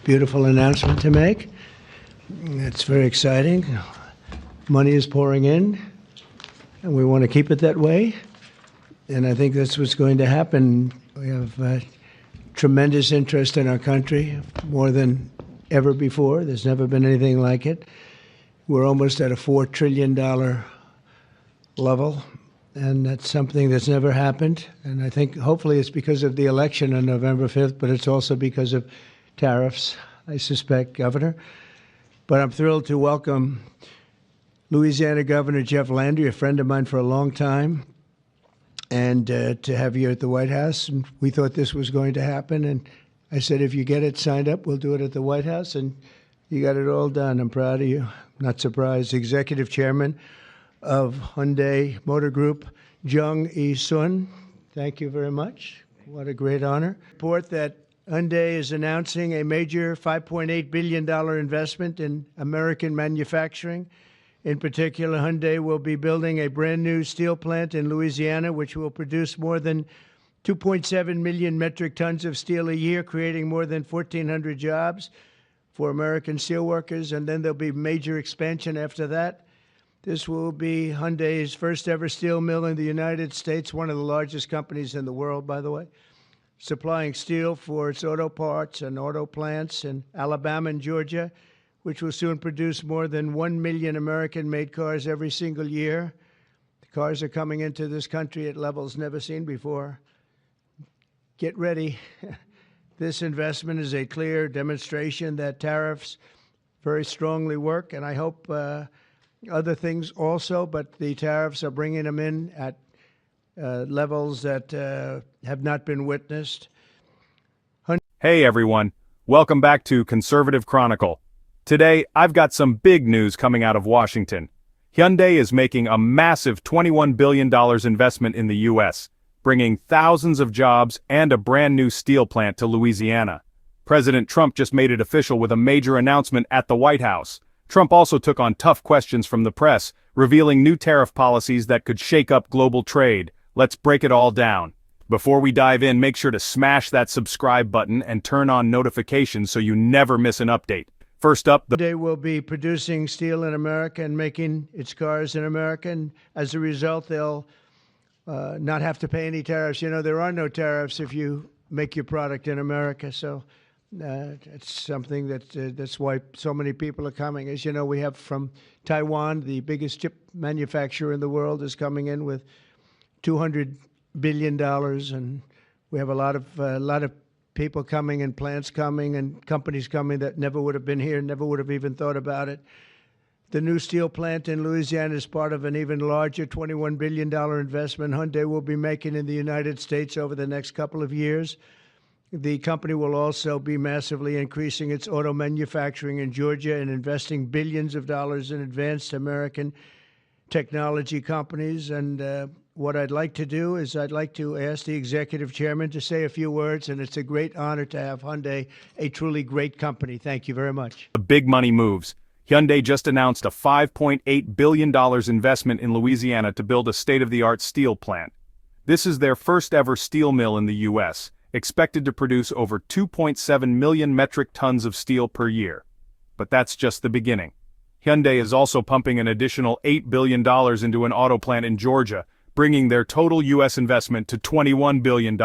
beautiful announcement to make. It's very exciting. Money is pouring in, and we want to keep it that way. And I think that's what's going to happen. We have tremendous interest in our country, more than ever before. There's never been anything like it. We're almost at a $4 trillion level, and that's something that's never happened. And I think hopefully it's because of the election on November 5th, but it's also because of tariffs, I suspect, Governor. But I'm thrilled to welcome Louisiana Governor Jeff Landry, a friend of mine for a long time, and to have you at the White House. And we thought this was going to happen, and I said, if you get it signed up, we'll do it at the White House, and you got it all done. I'm proud of you. Not surprised. Executive Chairman of Hyundai Motor Group, Jung E-sun. Thank you very much. What a great honor. Report that Hyundai is announcing a major $5.8 billion investment in American manufacturing. In particular, Hyundai will be building a brand new steel plant in Louisiana, which will produce more than 2.7 million metric tons of steel a year, creating more than 1,400 jobs for American steelworkers. And then there'll be major expansion after that. This will be Hyundai's first ever steel mill in the United States, one of the largest companies in the world, by the way, supplying steel for its auto parts and auto plants in Alabama and Georgia, which will soon produce more than 1 million American-made cars every single year. The cars are coming into this country at levels never seen before. Get ready. This investment is a clear demonstration that tariffs very strongly work, and I hope other things also, but the tariffs are bringing them in at levels that have not been witnessed. Hey everyone, welcome back to Conservative Chronicle. Today, I've got some big news coming out of Washington. Hyundai is making a massive $21 billion investment in the U.S., bringing thousands of jobs and a brand new steel plant to Louisiana. President Trump just made it official with a major announcement at the White House. Trump also took on tough questions from the press, revealing new tariff policies that could shake up global trade. Let's break it all down. Before we dive in, make sure to smash that subscribe button and turn on notifications so you never miss an update. First up, Hyundai will be producing steel in America and making its cars in America, and as a result, they'll not have to pay any tariffs. You know, there are no tariffs if you make your product in America, so it's something that's why so many people are coming. As you know, we have from Taiwan, the biggest chip manufacturer in the world, is coming in with $200 billion, and we have a lot of people coming and plants coming and companies coming that never would have been here, never would have even thought about it. The new steel plant in Louisiana is part of an even larger $21 billion investment Hyundai will be making in the United States over the next couple of years. The company will also be massively increasing its auto manufacturing in Georgia and investing billions of dollars in advanced American technology companies. And what I'd like to do is I'd like to ask the executive chairman to say a few words, and it's a great honor to have Hyundai, a truly great company. Thank you very much. the big money moves. Hyundai just announced a $5.8 billion investment in Louisiana to build a state-of-the-art steel plant. This is their first ever steel mill in the U.S., expected to produce over 2.7 million metric tons of steel per year. But that's just the beginning. Hyundai is also pumping an additional $8 billion into an auto plant in Georgia, bringing their total U.S. investment to $21 billion.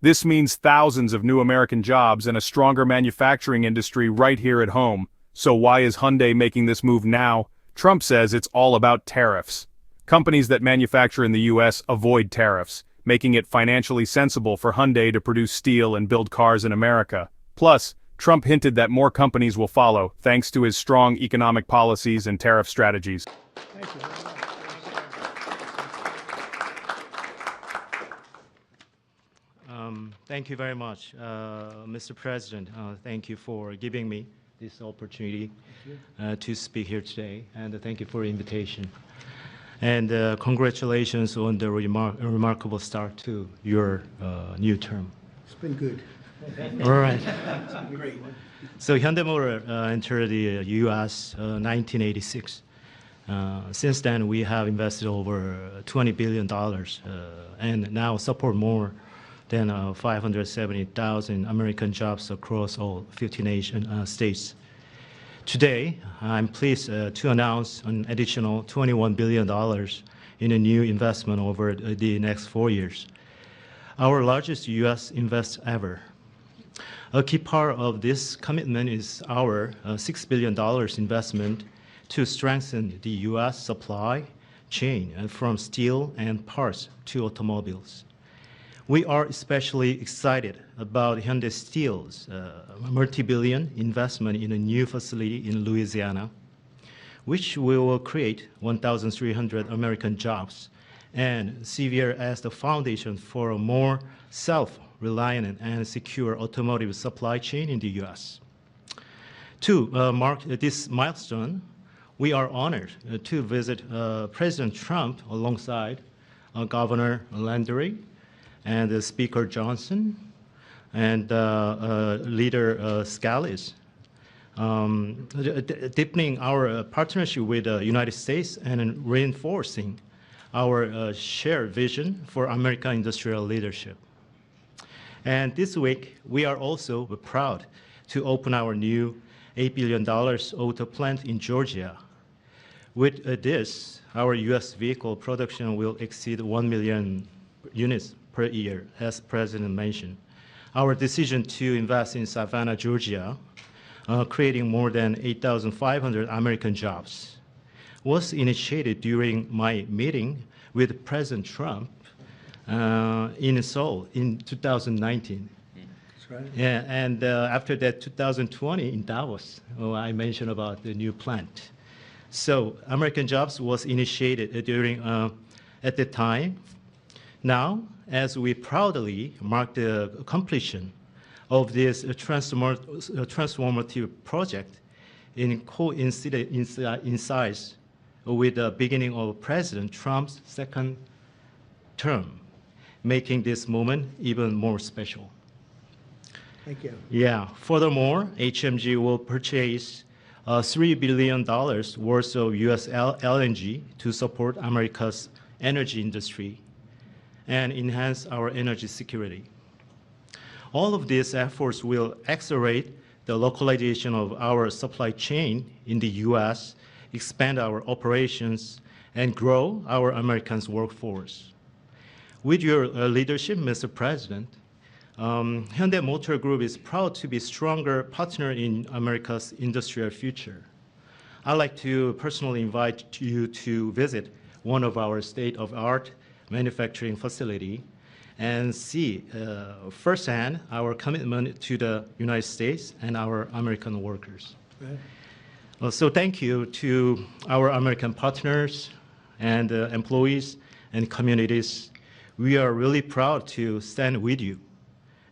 This means thousands of new American jobs and a stronger manufacturing industry right here at home. So why is Hyundai making this move now? Trump says it's all about tariffs. Companies that manufacture in the U.S. avoid tariffs, making it financially sensible for Hyundai to produce steel and build cars in America. Plus, Trump hinted that more companies will follow, thanks to his strong economic policies and tariff strategies. Thank you very much. Thank you very much, Mr. President. Thank you for giving me this opportunity to speak here today, and thank you for the invitation. And congratulations on the remarkable start to your new term. It's been good. All right. Great. So Hyundai Motor entered the U.S. 1986. Since then, we have invested over $20 billion and now support more than 570,000 American jobs across all 50 states. Today, I'm pleased to announce an additional $21 billion in a new investment over the next 4 years, our largest U.S. invest ever. A key part of this commitment is our $6 billion investment to strengthen the U.S. supply chain from steel and parts to automobiles. We are especially excited about Hyundai Steel's multi-billion investment in a new facility in Louisiana, which will create 1,300 American jobs and serve as the foundation for a more self-reliant and secure automotive supply chain in the U.S. To mark this milestone, we are honored to visit President Trump alongside Governor Landry and Speaker Johnson and Leader Scalise, deepening our partnership with the United States and reinforcing our shared vision for American industrial leadership. And this week, we are also proud to open our new $8 billion auto plant in Georgia. With this, our U.S. vehicle production will exceed 1 million units per year, as President mentioned. Our decision to invest in Savannah, Georgia, creating more than 8,500 American jobs, was initiated during my meeting with President Trump in Seoul in 2019. That's right. Yeah, and after that, 2020 in Davos, I mentioned about the new plant. So American Jobs was initiated during at the time. Now, as we proudly mark the completion of this transformative project, coincides with the beginning of President Trump's second term, making this moment even more special. Thank you. Yeah. Furthermore, HMG will purchase $3 billion worth of U.S. LNG to support America's energy industry and enhance our energy security. All of these efforts will accelerate the localization of our supply chain in the U.S., expand our operations, and grow our American workforce. With your leadership, Mr. President, Hyundai Motor Group is proud to be a stronger partner in America's industrial future. I'd like to personally invite you to visit one of our state-of-the-art manufacturing facility and see firsthand our commitment to the United States and our American workers. Right. So thank you to our American partners and employees and communities. We are really proud to stand with you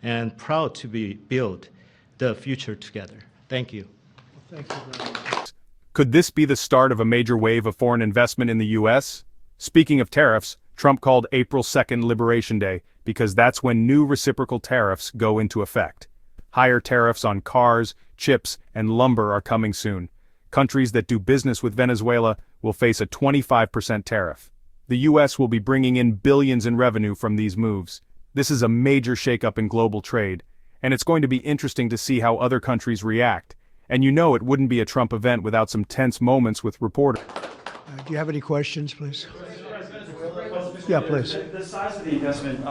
and proud to build the future together. Thank you. Well, thank you very much. Could this be the start of a major wave of foreign investment in the U.S.? Speaking of tariffs, Trump called April 2nd Liberation Day because that's when new reciprocal tariffs go into effect. Higher tariffs on cars, chips, and lumber are coming soon. Countries that do business with Venezuela will face a 25% tariff. The U.S. will be bringing in billions in revenue from these moves. This is a major shakeup in global trade, and it's going to be interesting to see how other countries react. And you know it wouldn't be a Trump event without some tense moments with reporters. Do you have any questions, please? Yeah, please. The size of the investment,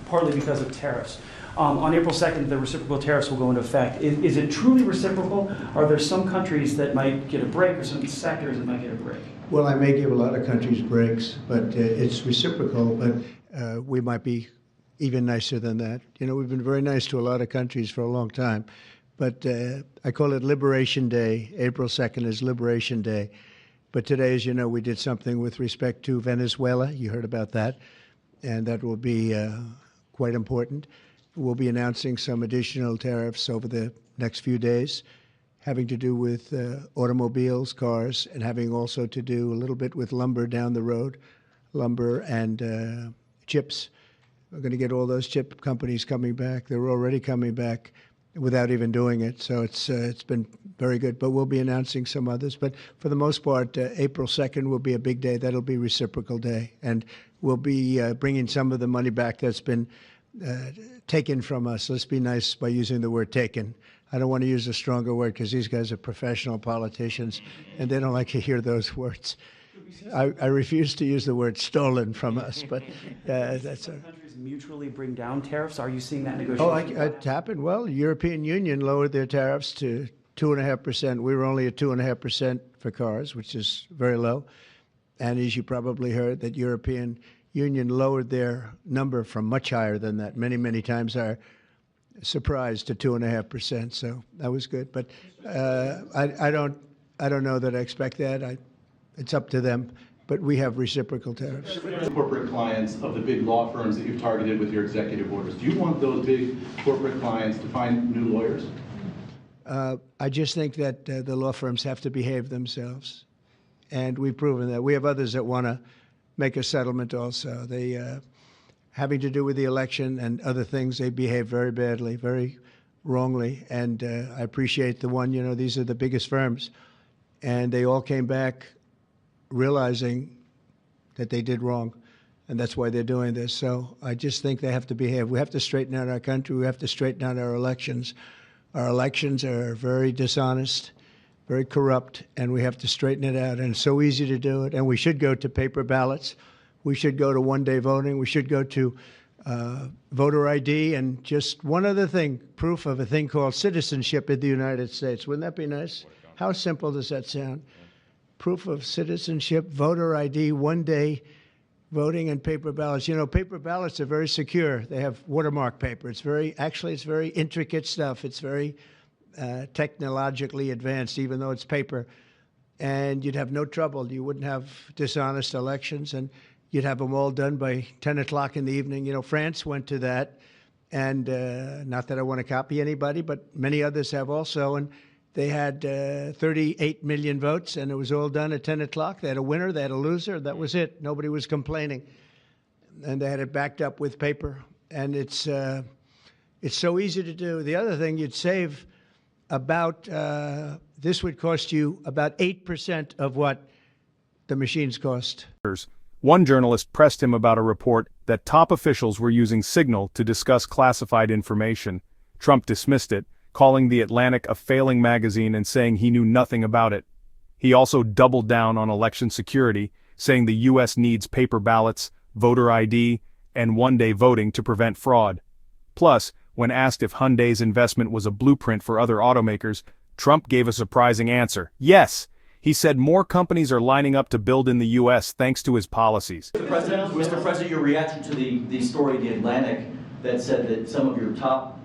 partly because of tariffs. On April 2nd, the reciprocal tariffs will go into effect. Is it truly reciprocal? Are there some countries that might get a break or some sectors that might get a break? Well, I may give a lot of countries breaks, but it's reciprocal, but we might be even nicer than that. You know, we've been very nice to a lot of countries for a long time, but I call it Liberation Day. April 2nd is Liberation Day. But today, as you know, we did something with respect to Venezuela. You heard about that, and that will be quite important. We'll be announcing some additional tariffs over the next few days, having to do with automobiles, cars, and having also to do a little bit with lumber down the road, lumber and chips. We're going to get all those chip companies coming back. They're already coming back without even doing it. So it's been very good. But we'll be announcing some others. But for the most part, April 2nd will be a big day. That'll be Reciprocal Day. And we'll be bringing some of the money back that's been taken from us. Let's be nice by using the word taken. I don't want to use a stronger word because these guys are professional politicians and they don't like to hear those words. I refuse to use the word stolen from us, but that's a... Countries mutually bring down tariffs. Are you seeing that Oh, negotiation? it happened. Well, the European Union lowered their tariffs to 2.5%. We were only at 2.5% for cars, which is very low. And as you probably heard, that European Union lowered their number from much higher than that, many, many times higher. Surprised to 2.5%. So that was good. But I don't know that I expect that. It's up to them. But we have reciprocal tariffs. Corporate clients of the big law firms that you've targeted with your executive orders. Do you want those big corporate clients to find new lawyers? I just think that the law firms have to behave themselves. And we've proven that. We have others that want to make a settlement also. They, having to do with the election and other things, they behave very badly, very wrongly. And I appreciate the one, these are the biggest firms. And they all came back realizing that they did wrong, and that's why they're doing this. So I just think they have to behave. We have to straighten out our country. We have to straighten out our elections. Our elections are very dishonest, very corrupt, and we have to straighten it out. And it's so easy to do it. And we should go to paper ballots. We should go to one-day voting. We should go to voter ID. And just one other thing, proof of a thing called citizenship in the United States. Wouldn't that be nice? How simple does that sound? Proof of citizenship, voter ID, one-day voting, and paper ballots. Paper ballots are very secure. They have watermark paper. It's very intricate stuff. It's very technologically advanced, even though it's paper. And you'd have no trouble. You wouldn't have dishonest elections, and you'd have them all done by 10 o'clock in the evening. France went to that, and not that I want to copy anybody, but many others have also. And they had 38 million votes, and it was all done at 10 o'clock. They had a winner, they had a loser. That was it. Nobody was complaining. And they had it backed up with paper. And it's so easy to do. The other thing, you'd save about, this would cost you about 8% of what the machines cost. One journalist pressed him about a report that top officials were using Signal to discuss classified information. Trump dismissed it, calling The Atlantic a failing magazine and saying he knew nothing about it. He also doubled down on election security, saying the U.S. needs paper ballots, voter ID, and one-day voting to prevent fraud. Plus, when asked if Hyundai's investment was a blueprint for other automakers, Trump gave a surprising answer. Yes! He said more companies are lining up to build in the U.S. thanks to his policies. Mr. President, your reaction to the story in The Atlantic that said that some of your top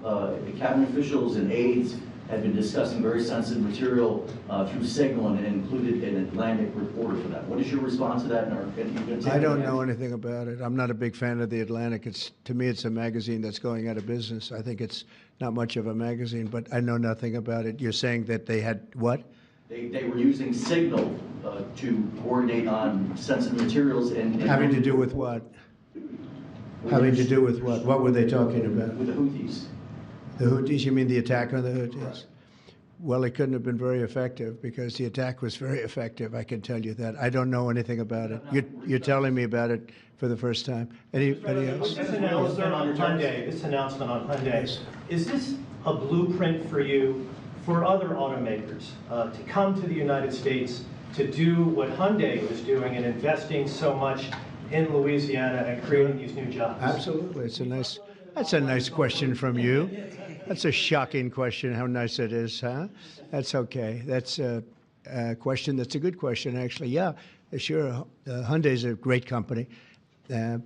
cabinet officials and aides had been discussing very sensitive material through Signal and included an Atlantic reporter for that. What is your response to that? I don't know anything about it. I'm not a big fan of The Atlantic. To me, it's a magazine that's going out of business. I think it's not much of a magazine, but I know nothing about it. You're saying that they had what? They were using Signal to coordinate on sensitive materials and having to do with what? Having to do with what? What were they talking about? With the Houthis. The Houthis? You mean the attack on the Houthis? Right. Well, it couldn't have been very effective because the attack was very effective. I can tell you that. I don't know anything about it. You're telling me about it for the first time. Anybody else? This announcement on Hyundai, is this a blueprint for you for other automakers to come to the United States to do what Hyundai was doing and investing so much in Louisiana and creating these new jobs? Absolutely. That's a nice question from you. That's a shocking question, how nice it is, huh? That's okay. That's a question that's a good question, actually. Yeah, sure. Hyundai's a great company.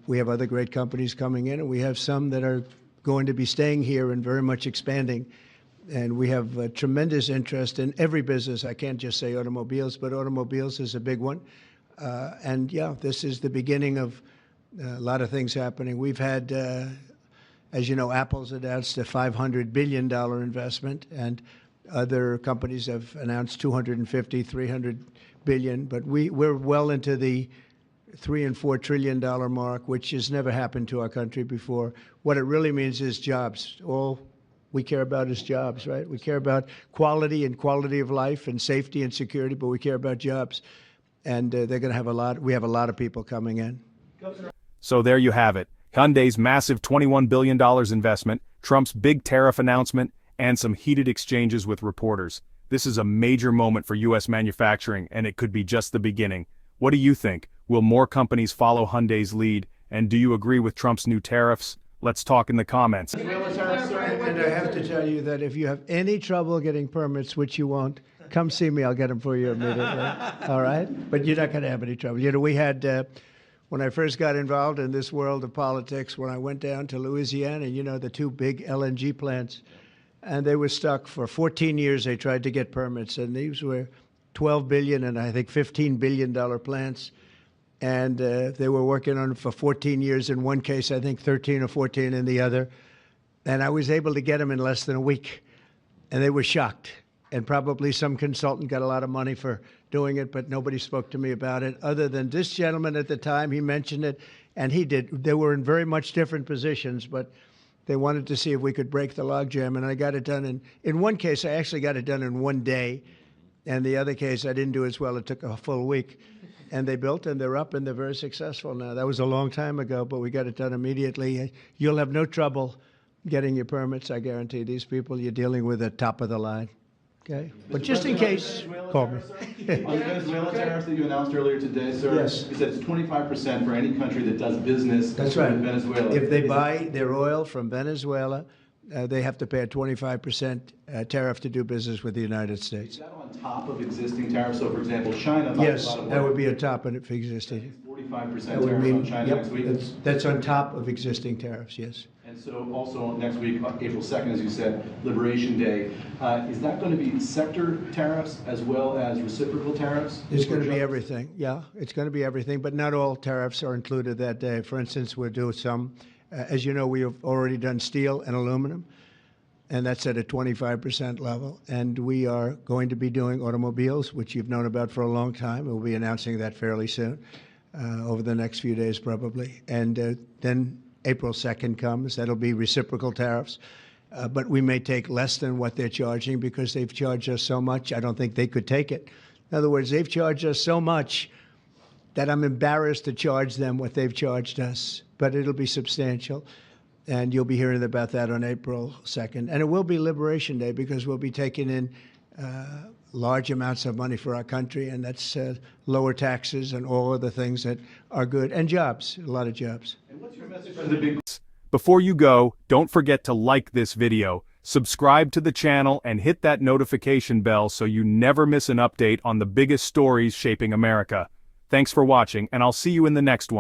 We have other great companies coming in, and we have some that are going to be staying here and very much expanding. And we have tremendous interest in every business. I can't just say automobiles, but automobiles is a big one. And yeah, this is the beginning of a lot of things happening. We've had, as you know, Apple's announced a $500 billion investment, and other companies have announced $250, $300 billion. But we're well into the $3 and $4 trillion mark, which has never happened to our country before. What it really means is jobs. All we care about is jobs, right? We care about quality and quality of life and safety and security, but we care about jobs. And they're going to have we have a lot of people coming in. So there you have it. Hyundai's massive $21 billion investment, Trump's big tariff announcement, and some heated exchanges with reporters. This is a major moment for U.S. manufacturing, and it could be just the beginning. What do you think? Will more companies follow Hyundai's lead? And do you agree with Trump's new tariffs? Let's talk in the comments. And I have to tell you that if you have any trouble getting permits, which you won't, come see me. I'll get them for you immediately. All right? But you're not going to have any trouble. You know, we had, when I first got involved in this world of politics, when I went down to Louisiana, you know, the two big LNG plants, and they were stuck for 14 years. They tried to get permits, and these were $12 billion and I think $15 billion plants. And they were working on it for 14 years in one case, I think 13 or 14 in the other. And I was able to get them in less than a week. And they were shocked. And probably some consultant got a lot of money for doing it, but nobody spoke to me about it. Other than this gentleman at the time, he mentioned it, and he did. They were in very much different positions, but they wanted to see if we could break the logjam. And I got it done in one case, I actually got it done in one day. And the other case, I didn't do as well. It took a full week. And they built, and they're up, and they're very successful now. That was a long time ago, but we got it done immediately. You'll have no trouble getting your permits, I guarantee. These people you're dealing with are top of the line. Okay? But just in case, call me. On the Venezuela tariffs that you announced earlier today, sir, Yes. you said it's 25% for any country that does business That's right. with Venezuela. If they buy their oil from Venezuela, they have to pay a 25% tariff to do business with the United States. Is that on top of existing tariffs? So, for example, China buys Yes, a lot of that oil. would be a top of existing. 45% That would tariff mean, on China next week. that's on top of existing tariffs, yes. And so also next week, April 2nd, as you said, Liberation Day. Is that going to be sector tariffs as well as reciprocal tariffs? It's going to be everything, yeah. It's going to be everything, but not all tariffs are included that day. For instance, we'll do some. As you know, we have already done steel and aluminum, and that's at a 25% level. And we are going to be doing automobiles, which you've known about for a long time. We'll be announcing that fairly soon, over the next few days probably. And then April 2nd comes. That'll be reciprocal tariffs. But we may take less than what they're charging because they've charged us so much. I don't think they could take it. In other words, they've charged us so much that I'm embarrassed to charge them what they've charged us. But it'll be substantial. And you'll be hearing about that on April 2nd. And it will be Liberation Day because we'll be taking in large amounts of money for our country, and that's lower taxes and all of the things that are good, and jobs, a lot of jobs. And what's your message to the big... Before you go, don't forget to like this video, subscribe to the channel, and hit that notification bell so you never miss an update on the biggest stories shaping America. Thanks for watching, and I'll see you in the next one.